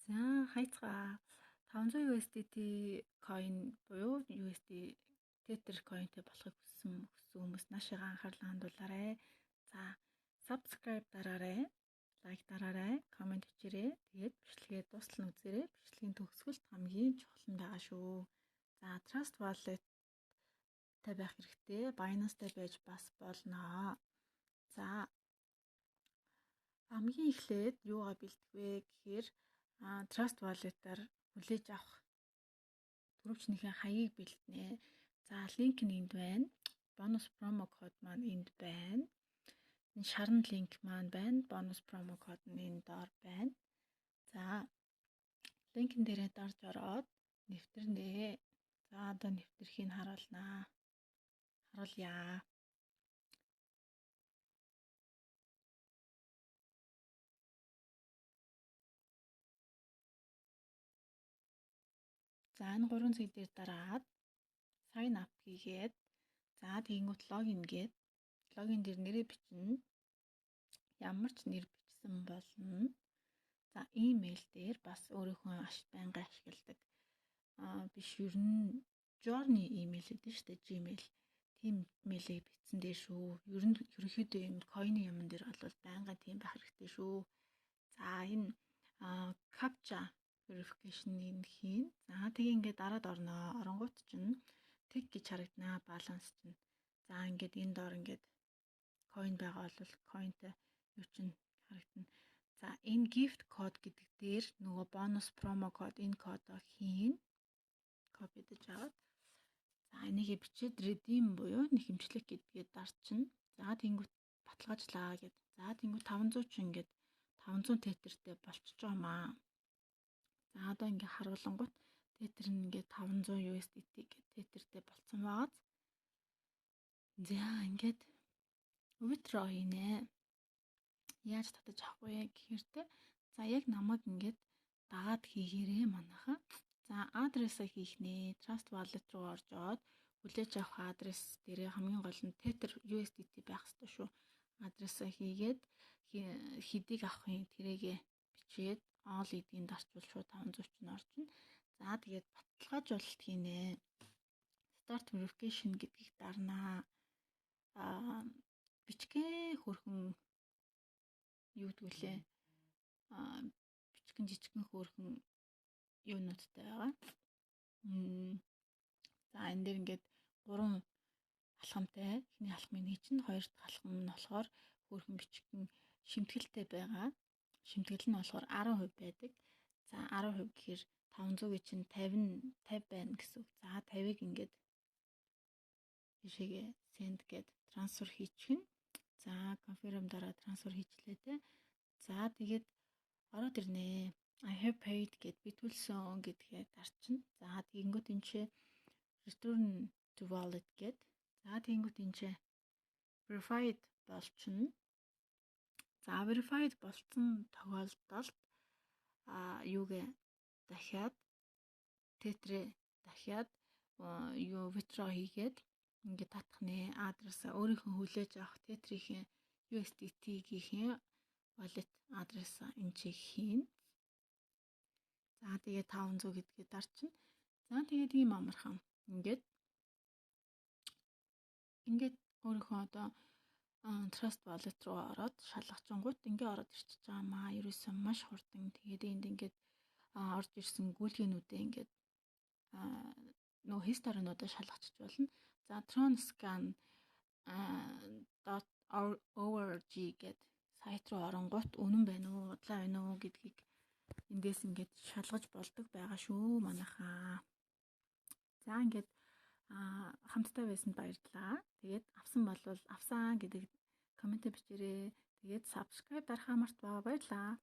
За хайцгаа 500 USDT coin буюу USD Tether coinтэй болохыг хүссэн хүмүүс наашигаа анхаарлаа хандуулаарай. За subscribe дараарай, лайк дараарай, комент бичээрэй. Тэгээд бичлэгээ дуустал нь үзээрэй. Бичлэгийн төгсгөлд хамгийн чухал нь байгаа шүү. За Trust Wallet тай байх хэрэгтэй. Binance-тай байж бас болно. За хамгийн эхлээд юугаа бэлдэх вэ гэхээр Trust Wallet-аар хүлээж авах төрөвчнийхээ хаягийг бэлднэ. За линк нь энд байна. Бонус промо код маань энд байна. Энэ шарн линк маань байна. Бонус промо код нь энэ доор байна. За линкэн дээрээ дарж ороод нэвтэрнэ. За одоо нэвтрхийг харуулнаа. Харуулъя. За энэ гурван зэг дээр дараад sign up хийгээд за тэгэнгүүт логин гээд логин дээр нэрээ бичнэ. Ямар ч нэр бичсэн болно. За имэйл дээр бас өөрийнхөө байнга ашигладаг биш ер нь Journey имэйл гэдэг шүү дээ Gmail. Тийм имэйлийг бичсэн дээр шүү. Ер нь ерөнхийдөө энэ coin юм дээр бол байнга тийм байх хэрэгтэй шүү. За энэ captcha verification-ыг хийн. За тэгээ ингээд дараад орноо. Оронгууд чинь тэг гэж харагдана баланс чинь. За ингээд энэ доор ингээд coin байгаа бол coinтэй юу чинь харагдана. За энэ gift code гэдэг дээр нөгөө бонус промо код энэ кодоо хийн. Копи дэж аваад. За энийг бичээд redeem буюу нэхэмжлэх гэдгээд дарчна. За тэнгуут баталгаажлаа гэд. За тэнгуут 500 ч ингээд 500 тетэртэй болчихж байгаамаа. За одоо ингээ харуулангууд тетер нь ингээ 500 USDT гэдэг тетертэй болцсон байгааз. За ингээд withdraw хийнэ. Яаж татаж авах вэ гэхээр те. За яг намайг ингээд дагаад хийгээрээ манайхаа. За адресаа хийх нэ. Trust Wallet руу оржоод хүлээж авах адрес дээрээ хамгийн гол нь Tether USDT байх ёстой шүү. Адресаа хийгээд хэдийг авахын тэрийгэ бичээд all эдгийг дарчвал шууд 500 ч нь орчно. За тэгээд баталгаажуулалт хийнэ. Start verification гэдгийг дарнаа. Бичгэн хөрхөн юу гэдгүүлээ. Бичгэн жижигэн хөрхөн юунуудтай байгаа. За энэ дээр ингээд 3 алхамтай. Эхний алхмыг нэг чинь, хоёр дахь алхам нь болохоор хөрхөн бичгэн шимтгэлтэй байгаа. Шимтгэл нь болохоор 10% байдаг. За 10% гэхээр 500-ыг чинь 50 байна гэсэн үг. За 50-ыг ингээд бишээгээ send гээд трансфер хийчихнэ. За confirm дараа трансфер хийчлээ те. За тэгээд ороод ирнэ. I have paid гэд битүүлсэн гэдгээ дарчна. За тэгэнгүүт энэ чи return to wallet гэд. За тэгэнгүүт энэ чи verified болчихно. За verified болсон тохиолдолд юугээ дахиад тетрээ дахиад юу withdraw хийгээд ингээд татах нэ адресаа өөрийнхөө хүлээж авах тетрийн USDT-гийн wallet адресаа энэ чи хийн. За тэгээ 500 гэдгээ дарчна. За тэгээд ийм амархан ингээд өөрийнхөө одоо Trust Wallet руу ороод шалгачингууд ингээ ороод ирчихэж байгаамаа. Ерөөсөө маш хурдан. Тэгээд энд ингээд орж ирсэн гүйлгээнүүдээ ингээд нөгөө history-нуудаа шалгачиж болно. За Tron Scan .org гэдэг сайт руу оронгууд үнэн байна уу, удлаа байна уу гэдгийг эндээс ингээд шалгаж болдог байгаа шүү манайхаа. За ингээд хамтдаа байсанд баярлалаа. Тэгээд авсан бол авсан гэдэг коммент бичээрэй. Тэгээд subscribe дарахаа мартваа. Баярлалаа.